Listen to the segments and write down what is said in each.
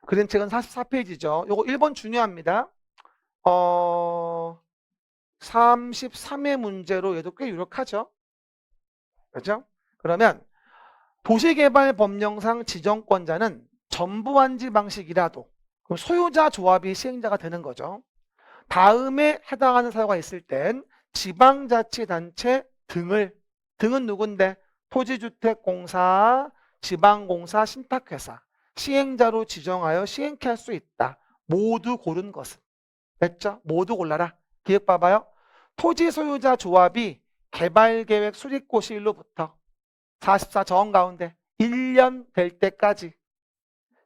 그림책은 44페이지죠. 요거 1번 중요합니다. 33의 문제로 얘도 꽤 유력하죠. 그렇죠? 그러면 도시개발법령상 지정권자는 전부완지 방식이라도 그럼 소유자 조합이 시행자가 되는 거죠. 다음에 해당하는 사유가 있을 땐 지방자치단체 등은 누군데? 토지주택공사, 지방공사, 신탁회사 시행자로 지정하여 시행케 할 수 있다. 모두 고른 것은. 됐죠? 모두 골라라. 기억 봐봐요. 토지 소유자 조합이 개발계획 수립고시일로부터 44 정원 가운데 1년 될 때까지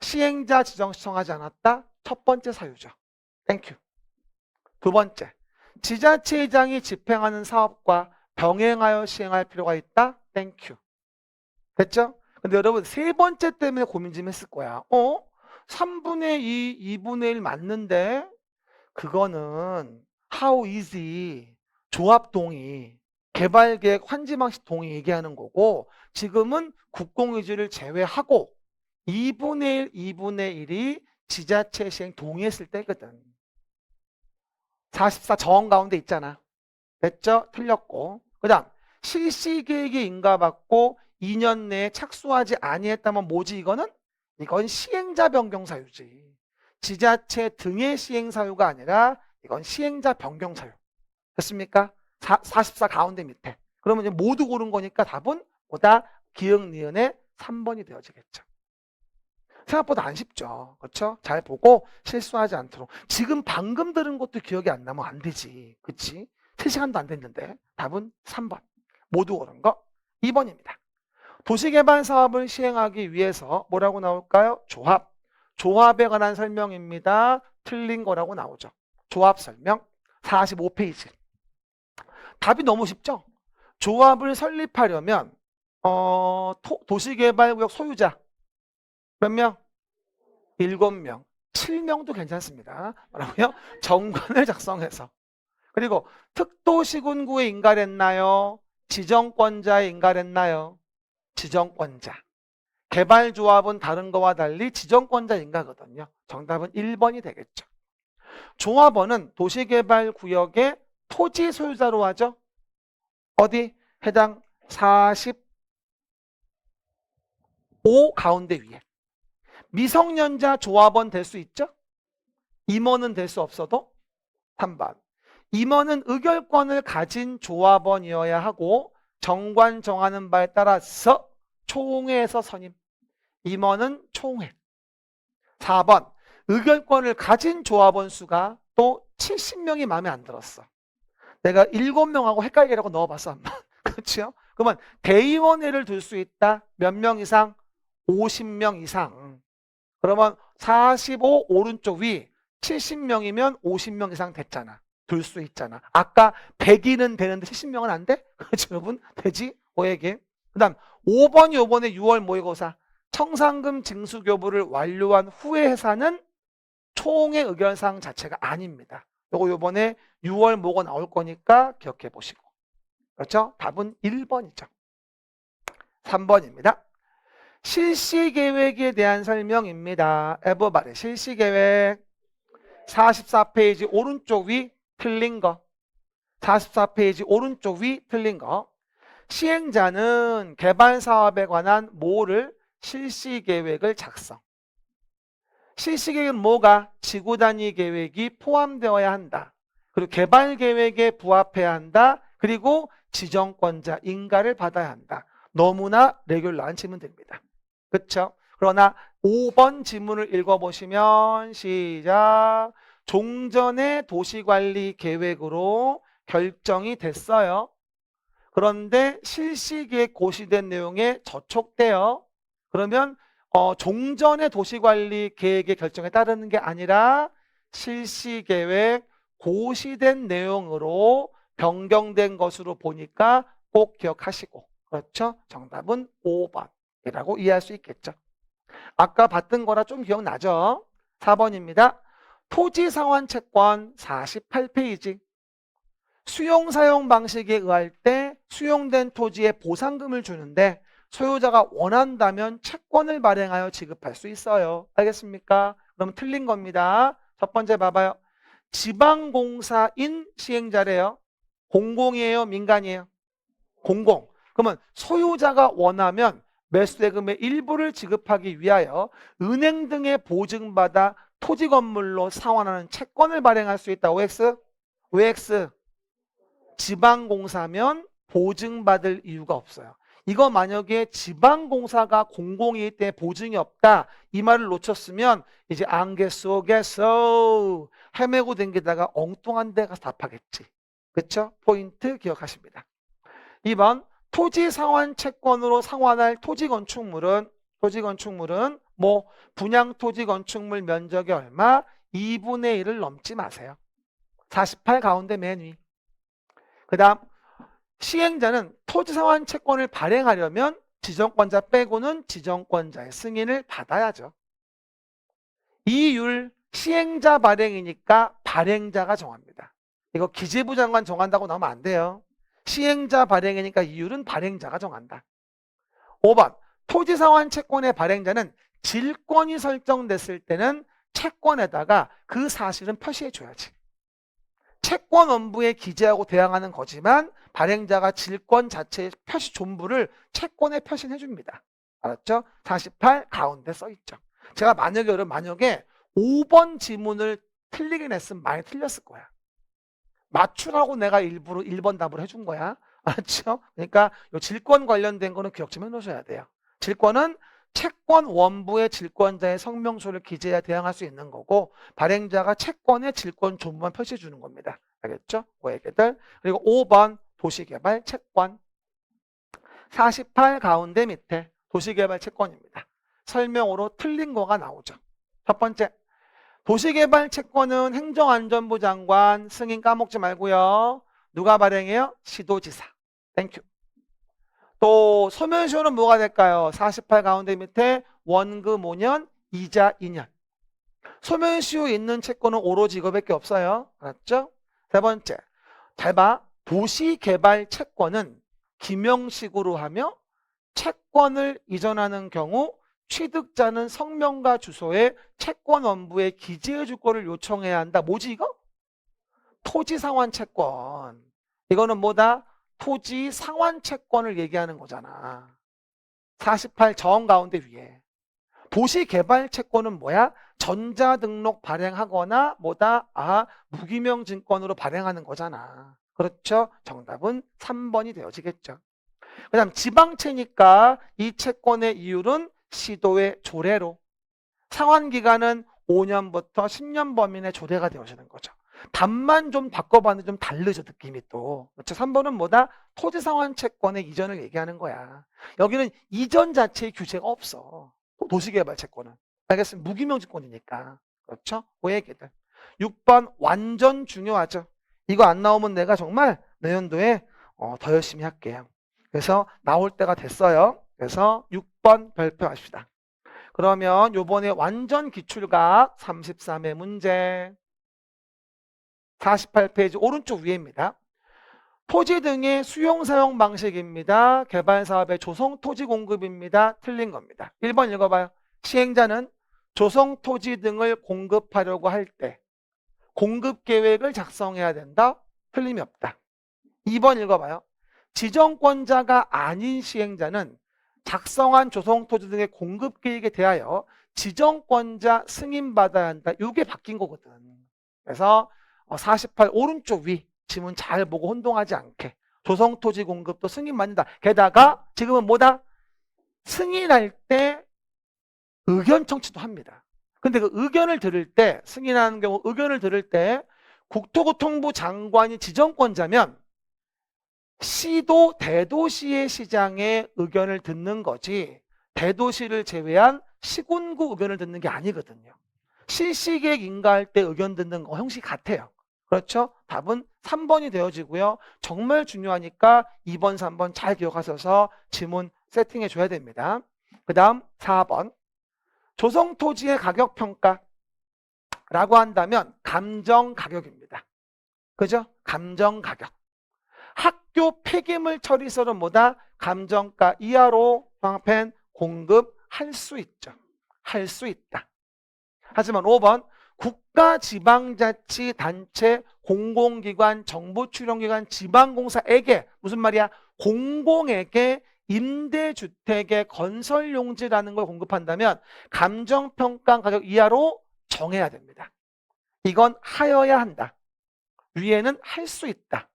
시행자 지정 신청하지 않았다. 첫 번째 사유죠. 땡큐. 두 번째, 지자체장이 집행하는 사업과 병행하여 시행할 필요가 있다. 땡큐. 됐죠? 근데 여러분 세 번째 때문에 고민 좀 했을 거야. 3분의 2, 2분의 1 맞는데 그거는 how easy 조합 동의, 개발계획 환지방식 동의 얘기하는 거고 지금은 국공유지를 제외하고 2분의 1, 2분의 1이 지자체 시행 동의했을 때거든. 44 정원 가운데 있잖아. 됐죠? 틀렸고. 그 다음 실시계획에 인가받고 2년 내에 착수하지 아니했다면 뭐지 이거는? 이건 시행자 변경 사유지. 지자체 등의 시행 사유가 아니라 이건 시행자 변경 사유. 됐습니까? 44 가운데 밑에. 그러면 이제 모두 고른 거니까 답은 보다 기억 니은의 3번이 되어지겠죠. 생각보다 안 쉽죠. 그렇죠? 잘 보고 실수하지 않도록. 지금 방금 들은 것도 기억이 안 나면 안 되지. 그렇지? 3시간도 안 됐는데 답은 3번. 모두 고른 거 2번입니다. 도시개발 사업을 시행하기 위해서 뭐라고 나올까요? 조합. 조합에 관한 설명입니다. 틀린 거라고 나오죠. 조합 설명 45페이지. 답이 너무 쉽죠? 조합을 설립하려면 도시개발구역 소유자 몇 명? 7명. 7명도 괜찮습니다. 뭐라고요? 정관을 작성해서. 그리고 특도시군구에 인가했나요? 지정권자에 인가했나요? 지정권자. 개발조합은 다른 거와 달리 지정권자 인가거든요. 정답은 1번이 되겠죠. 조합원은 도시개발구역의 토지 소유자로 하죠. 어디? 해당 45 가운데 위에. 미성년자 조합원 될 수 있죠? 임원은 될 수 없어도 3번. 임원은 의결권을 가진 조합원이어야 하고 정관 정하는 바에 따라서 총회에서 선임. 임원은 총회. 4번. 의결권을 가진 조합원 수가 또 70명이 마음에 안 들었어. 내가 7명하고 헷갈리라고 넣어봤어 한번. 그렇죠? 그러면 대의원회를 둘 수 있다. 몇 명 이상? 50명 이상. 그러면 45 오른쪽 위 70명이면 50명 이상 됐잖아. 둘 수 있잖아. 아까 100인은 되는데 70명은 안 돼? 그렇죠 여러분? 되지? 오에게. 그 다음 5번이 요번에 6월 모의고사 청산금 징수교부를 완료한 후에 해산은 총회 의결사항 자체가 아닙니다. 요거 요번에 6월 모의고 나올 거니까 기억해 보시고. 그렇죠? 답은 1번이죠. 3번입니다. 실시계획에 대한 설명입니다. 에버바레 실시계획 44페이지 오른쪽 위 틀린 거. 44페이지 오른쪽 위 틀린 거. 시행자는 개발사업에 관한 뭐를? 실시계획을 작성. 실시계획은 뭐가? 지구단위 계획이 포함되어야 한다. 그리고 개발계획에 부합해야 한다. 그리고 지정권자 인가를 받아야 한다. 너무나 레귤러한 질문 됩니다. 그렇죠? 그러나 5번 지문을 읽어보시면 시작. 종전의 도시관리 계획으로 결정이 됐어요. 그런데 실시계획 고시된 내용에 저촉돼요. 그러면 종전의 도시관리 계획의 결정에 따르는 게 아니라 실시계획 고시된 내용으로 변경된 것으로 보니까 꼭 기억하시고. 그렇죠? 정답은 5번이라고 이해할 수 있겠죠. 아까 봤던 거라 좀 기억나죠? 4번입니다. 토지상환 채권 48페이지. 수용사용 방식에 의할 때 수용된 토지에 보상금을 주는데 소유자가 원한다면 채권을 발행하여 지급할 수 있어요. 알겠습니까? 그럼 틀린 겁니다. 첫 번째 봐봐요. 지방공사인 시행자래요. 공공이에요, 민간이에요? 공공. 그러면 소유자가 원하면 매수대금의 일부를 지급하기 위하여 은행 등에 보증받아 토지 건물로 상환하는 채권을 발행할 수 있다. OX? OX. 지방공사면 보증받을 이유가 없어요. 이거 만약에 지방공사가 공공이기 때문에 보증이 없다. 이 말을 놓쳤으면 이제 안개 속에서 헤매고 댕기다가 엉뚱한 데 가서 답하겠지. 그렇죠? 포인트 기억하십니다. 2번 토지 상환 채권으로 상환할 토지 건축물은 뭐 분양 토지 건축물 면적이 얼마? 2분의 1을 넘지 마세요. 48 가운데 맨 위. 그 다음 시행자는 토지 상환 채권을 발행하려면 지정권자 빼고는 지정권자의 승인을 받아야죠. 이율 시행자 발행이니까 발행자가 정합니다. 이거 기재부 장관 정한다고 나오면 안 돼요. 시행자 발행이니까 이율은 발행자가 정한다. 5번 토지 상환 채권의 발행자는 질권이 설정됐을 때는 채권에다가 그 사실은 표시해 줘야지. 채권 원부에 기재하고 대항하는 거지만 발행자가 질권 자체의 표시 존부를 채권에 표시해 줍니다. 알았죠? 48 가운데 써 있죠. 제가 만약에 5번 지문을 틀리게 냈으면 많이 틀렸을 거야. 맞추라고 내가 일부러 1번 답을 해준 거야. 알았죠? 그러니까 이 질권 관련된 거는 기억 좀 해놓으셔야 돼요. 질권은 채권 원부의 질권자의 성명서를 기재해야 대항할 수 있는 거고 발행자가 채권의 질권 존부만 표시해 주는 겁니다. 알겠죠? 그 얘기들. 그리고 5번 도시개발 채권. 48 가운데 밑에 도시개발 채권입니다. 설명으로 틀린 거가 나오죠. 첫 번째, 도시개발 채권은 행정안전부 장관 승인 까먹지 말고요. 누가 발행해요? 시도지사. 땡큐. 또 소멸시효는 뭐가 될까요? 48 가운데 밑에 원금 5년, 이자 2년. 소멸시효 있는 채권은 오로지 이거밖에 없어요. 알았죠? 세 번째, 잘 봐. 도시개발 채권은 기명식으로 하며 채권을 이전하는 경우 취득자는 성명과 주소에 채권 원부에 기재해 줄 거를 요청해야 한다. 뭐지 이거? 토지 상환 채권. 이거는 뭐다? 토지 상환 채권을 얘기하는 거잖아. 48 정 가운데 위에. 도시개발 채권은 뭐야? 전자등록 발행하거나 뭐다? 무기명 증권으로 발행하는 거잖아. 그렇죠? 정답은 3번이 되어지겠죠. 그 다음 지방채니까 이 채권의 이율은 시도의 조례로. 상환기간은 5년부터 10년 범위 내 조례가 되어지는 거죠. 답만 좀 바꿔봤는데 좀 다르죠, 느낌이 또. 그렇죠? 3번은 뭐다? 토지 상환 채권의 이전을 얘기하는 거야. 여기는 이전 자체의 규제가 없어. 도시개발 채권은. 알겠습니다. 무기명 증권이니까. 그렇죠? 그 얘기들. 6번 완전 중요하죠. 이거 안 나오면 내가 정말 내년도에 더 열심히 할게요. 그래서 나올 때가 됐어요. 그래서 6번 발표합시다. 그러면 요번에 완전 기출각 33회 문제 48페이지 오른쪽 위에입니다. 토지 등의 수용 사용 방식입니다. 개발 사업의 조성 토지 공급입니다. 틀린 겁니다. 1번 읽어봐요. 시행자는 조성 토지 등을 공급하려고 할 때 공급 계획을 작성해야 된다. 틀림이 없다. 2번 읽어봐요. 지정권자가 아닌 시행자는 작성한 조성 토지 등의 공급 계획에 대하여 지정권자 승인받아야 한다. 이게 바뀐 거거든. 그래서 48 오른쪽 위 지문 잘 보고 혼동하지 않게 조성 토지 공급도 승인받는다. 게다가 지금은 뭐다? 승인할 때 의견 청취도 합니다. 근데 그 의견을 들을 때 승인하는 경우 의견을 들을 때 국토교통부 장관이 지정권자면 시도 대도시의 시장의 의견을 듣는 거지 대도시를 제외한 시군구 의견을 듣는 게 아니거든요. 실시계획 인가할 때 의견 듣는 거 형식 같아요. 그렇죠? 답은 3번이 되어지고요. 정말 중요하니까 2번, 3번 잘 기억하셔서 지문 세팅해 줘야 됩니다. 그 다음 4번 조성토지의 가격평가라고 한다면 감정가격입니다. 그죠? 감정가격. 학교 폐기물 처리소는 뭐다? 감정가 이하로 방펜 공급할 수 있죠. 할 수 있다. 하지만 5번 국가지방자치단체, 공공기관, 정부출연기관, 지방공사에게 무슨 말이야? 공공에게 임대주택의 건설용지라는 걸 공급한다면 감정평가 가격 이하로 정해야 됩니다. 이건 하여야 한다. 위에는 할 수 있다.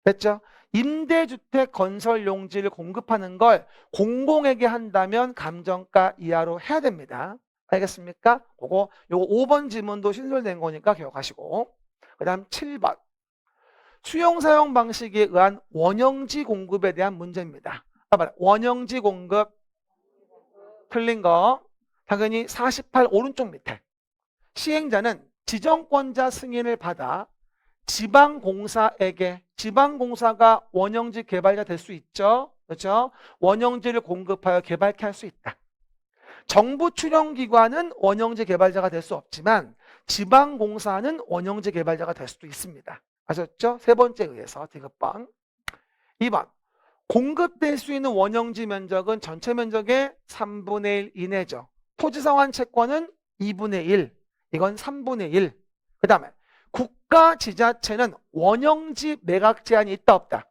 됐죠? 임대주택 건설용지를 공급하는 걸 공공에게 한다면 감정가 이하로 해야 됩니다. 알겠습니까? 요거 5번 지문도 신설된 거니까 기억하시고. 그 다음 7번. 수용사용 방식에 의한 원형지 공급에 대한 문제입니다. 봐봐라. 원형지 공급 틀린 거 당연히 48 오른쪽 밑에. 시행자는 지정권자 승인을 받아 지방공사에게, 지방공사가 원형지 개발자 될 수 있죠. 그렇죠? 원형지를 공급하여 개발케 할 수 있다. 정부 출연기관은 원형지 개발자가 될 수 없지만 지방공사는 원형지 개발자가 될 수도 있습니다. 아셨죠? 세 번째 의해서 디귿번. 2번. 공급될 수 있는 원형지 면적은 전체 면적의 3분의 1 이내죠. 토지상환 채권은 2분의 1. 이건 3분의 1. 그 다음에 국가지자체는 원형지 매각 제한이 있다 없다?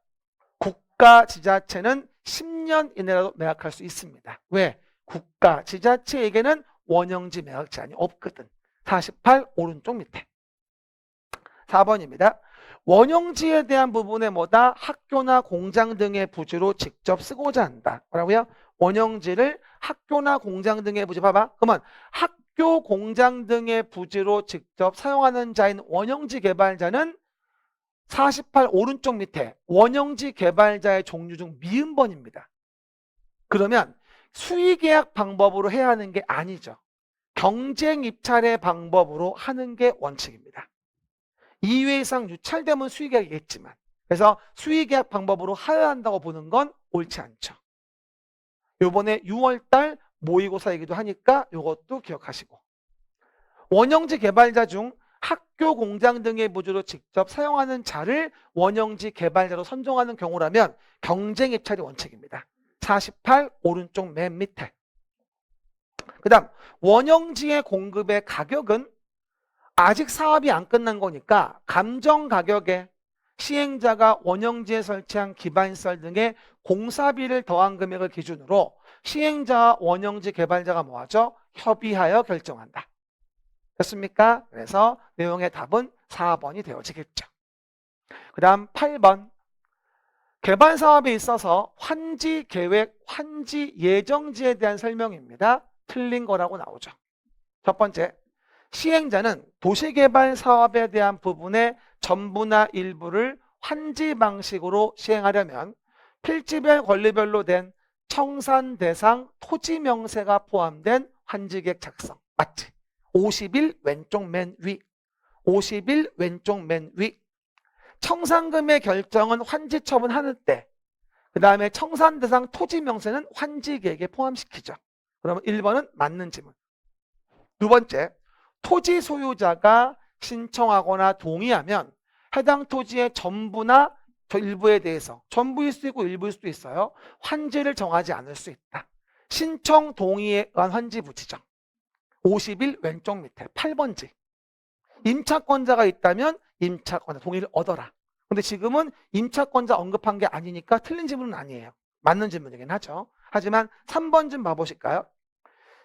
국가지자체는 10년 이내라도 매각할 수 있습니다. 왜? 국가지자체에게는 원형지 매각 제한이 없거든. 48 오른쪽 밑에. 4번입니다. 원형지에 대한 부분에 뭐다? 학교나 공장 등의 부지로 직접 쓰고자 한다. 뭐라고요? 원형지를 학교나 공장 등의 부지. 봐봐. 그러면 학교, 공장 등의 부지로 직접 사용하는 자인 원형지 개발자는 48 오른쪽 밑에 원형지 개발자의 종류 중 미음번입니다. 그러면 수의계약 방법으로 해야 하는 게 아니죠. 경쟁 입찰의 방법으로 하는 게 원칙입니다. 2회 이상 유찰되면 수의계약이겠지만, 그래서 수의계약 방법으로 하여야 한다고 보는 건 옳지 않죠. 요번에 6월달 모의고사이기도 하니까 이것도 기억하시고. 원형지 개발자 중 학교, 공장 등의 부지로 직접 사용하는 자를 원형지 개발자로 선정하는 경우라면 경쟁 입찰이 원칙입니다. 48 오른쪽 맨 밑에. 그 다음 원형지의 공급의 가격은 아직 사업이 안 끝난 거니까 감정 가격에 시행자가 원형지에 설치한 기반시설 등의 공사비를 더한 금액을 기준으로 시행자와 원형지 개발자가 뭐하죠? 협의하여 결정한다. 됐습니까? 그래서 내용의 답은 4번이 되어지겠죠. 그 다음 8번. 개발 사업에 있어서 환지 계획, 환지 예정지에 대한 설명입니다. 틀린 거라고 나오죠. 첫 번째, 시행자는 도시개발 사업에 대한 부분의 전부나 일부를 환지 방식으로 시행하려면 필지별 권리별로 된 청산 대상 토지 명세가 포함된 환지계획 작성. 맞지? 50일 왼쪽 맨 위. 50일 왼쪽 맨 위. 청산금의 결정은 환지 처분하는 때, 그 다음에 청산 대상 토지 명세는 환지계획에 포함시키죠. 그러면 1번은 맞는 지문. 두 번째, 토지 소유자가 신청하거나 동의하면 해당 토지의 전부나 일부에 대해서, 전부일 수도 있고 일부일 수도 있어요, 환지를 정하지 않을 수 있다. 신청 동의에 의한 환지 부지정. 50일 왼쪽 밑에 8번지. 임차권자가 있다면 임차권자 동의를 얻어라. 근데 지금은 임차권자 언급한 게 아니니까 틀린 질문은 아니에요. 맞는 질문이긴 하죠. 하지만 3번 좀 봐보실까요?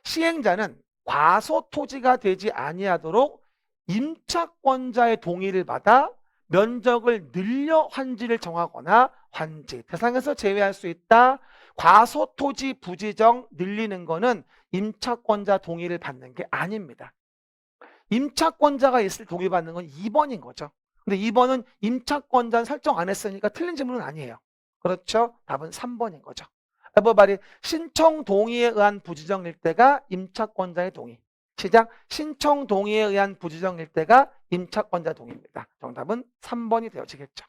시행자는 과소 토지가 되지 아니하도록 임차권자의 동의를 받아 면적을 늘려 환지를 정하거나 환지 대상에서 제외할 수 있다. 과소 토지 부지정 늘리는 거는 임차권자 동의를 받는 게 아닙니다. 임차권자가 있을 때 동의받는 건 2번인 거죠. 근데 2번은 임차권자는 설정 안 했으니까 틀린 질문은 아니에요. 그렇죠? 답은 3번인 거죠. 에버바리 신청 동의에 의한 부지정일 때가 임차권자의 동의. 시작. 신청 동의에 의한 부지정일 때가 임차권자 동의입니다. 정답은 3번이 되어지겠죠.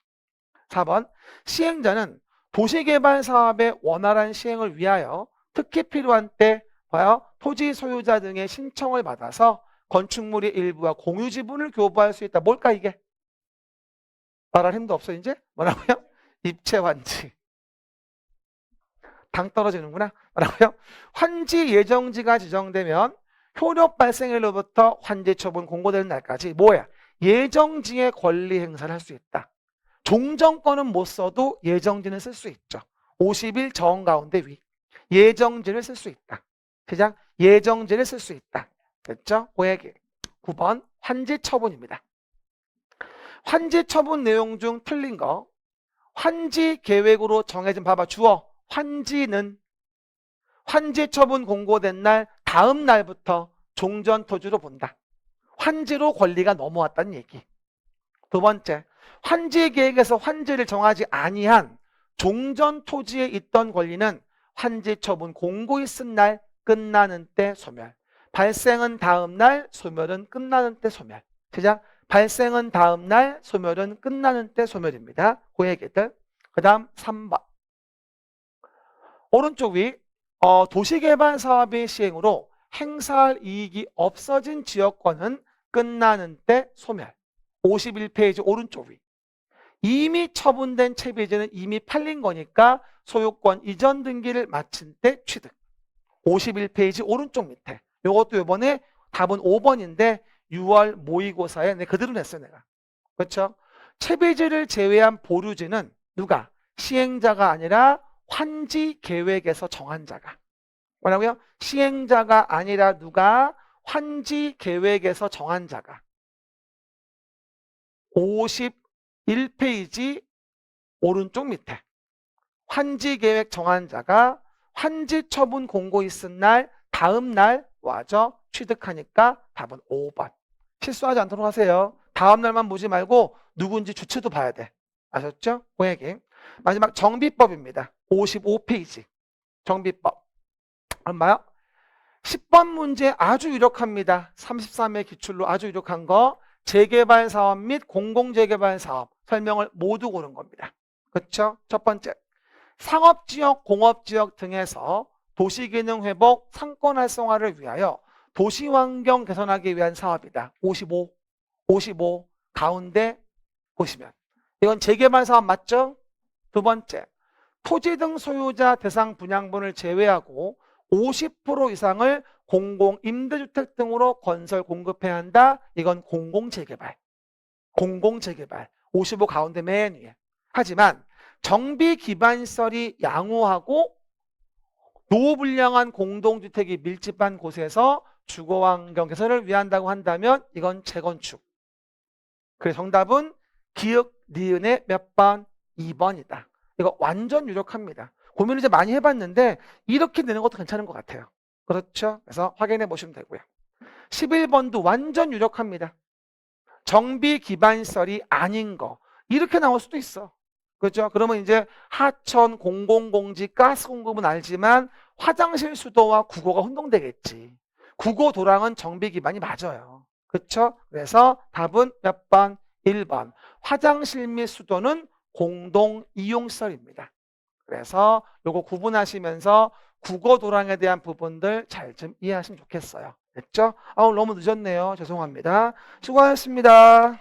4번. 시행자는 도시개발 사업의 원활한 시행을 위하여 특히 필요한 때 봐요. 토지 소유자 등의 신청을 받아서 건축물의 일부와 공유 지분을 교부할 수 있다. 뭘까 이게? 말할 힘도 없어 이제? 뭐라고요? 입체 환지. 당 떨어지는구나. 뭐라고요? 환지 예정지가 지정되면 효력 발생일로부터 환지 처분 공고되는 날까지 뭐야? 예정지의 권리 행사를 할 수 있다. 종전권은 못 써도 예정지는 쓸 수 있죠. 50일 정 가운데 위. 예정지를 쓸 수 있다. 시작. 예정지를 쓸 수 있다. 됐죠? 그 얘기. 9번 환지 처분입니다. 환지 처분 내용 중 틀린 거. 환지 계획으로 정해진 봐봐. 주어. 환지는 환지 처분 공고된 날 다음 날부터 종전 토지로 본다. 환지로 권리가 넘어왔다는 얘기. 두 번째, 환지 계획에서 환지를 정하지 아니한 종전 토지에 있던 권리는 환지 처분 공고 있은 날 끝나는 때 소멸. 발생은 다음 날, 소멸은 끝나는 때 소멸. 시작. 발생은 다음 날, 소멸은 끝나는 때 소멸입니다. 그 얘기들. 그 다음 3번. 오른쪽 위 도시개발 사업의 시행으로 행사할 이익이 없어진 지역권은 끝나는 때 소멸. 51페이지 오른쪽 위. 이미 처분된 채비지는 이미 팔린 거니까 소유권 이전 등기를 마친 때 취득. 51페이지 오른쪽 밑에. 이것도 이번에 답은 5번인데 6월 모의고사에 내가 그대로 냈어요. 내가. 그렇죠? 채비지를 제외한 보류지는 누가? 시행자가 아니라 환지 계획에서 정한 자가. 뭐라고요? 시행자가 아니라 누가? 환지 계획에서 정한 자가. 51페이지 오른쪽 밑에. 환지 계획 정한 자가 환지 처분 공고 있은 날 다음 날 와서 취득하니까 답은 5번. 실수하지 않도록 하세요. 다음 날만 보지 말고 누군지 주체도 봐야 돼. 아셨죠? 그 얘기. 마지막 정비법입니다. 55페이지. 정비법. 얼마요? 10번 문제 아주 유력합니다. 33회 기출로 아주 유력한 거. 재개발 사업 및 공공재개발 사업 설명을 모두 고른 겁니다. 그렇죠? 첫 번째. 상업지역, 공업지역 등에서 도시기능 회복, 상권 활성화를 위하여 도시환경 개선하기 위한 사업이다. 55 가운데 보시면 이건 재개발 사업 맞죠? 두 번째, 토지 등 소유자 대상 분양분을 제외하고 50% 이상을 공공임대주택 등으로 건설 공급해야 한다. 이건 공공재개발. 55 가운데 맨 위에. 하지만 정비기반시설이 양호하고 노후불량한 공동주택이 밀집한 곳에서 주거환경 개선을 위한다고 한다면 이건 재건축. 그래서 정답은 기역, 니은의 몇 번? 2번이다. 이거 완전 유력합니다. 고민을 이제 많이 해봤는데 이렇게 내는 것도 괜찮은 것 같아요. 그렇죠? 그래서 확인해 보시면 되고요. 11번도 완전 유력합니다. 정비기반시설이 아닌 거. 이렇게 나올 수도 있어. 그렇죠? 그러면 이제 하천, 공공공지, 가스 공급은 알지만 화장실 수도와 국어가 혼동되겠지. 국어 도랑은 정비 기반이 맞아요. 그렇죠? 그래서 답은 몇 번? 1번. 화장실 및 수도는 공동 이용시설입니다. 그래서 요거 구분하시면서 국어 도랑에 대한 부분들 잘 좀 이해하시면 좋겠어요. 됐죠? 오늘 너무 늦었네요. 죄송합니다. 수고하셨습니다.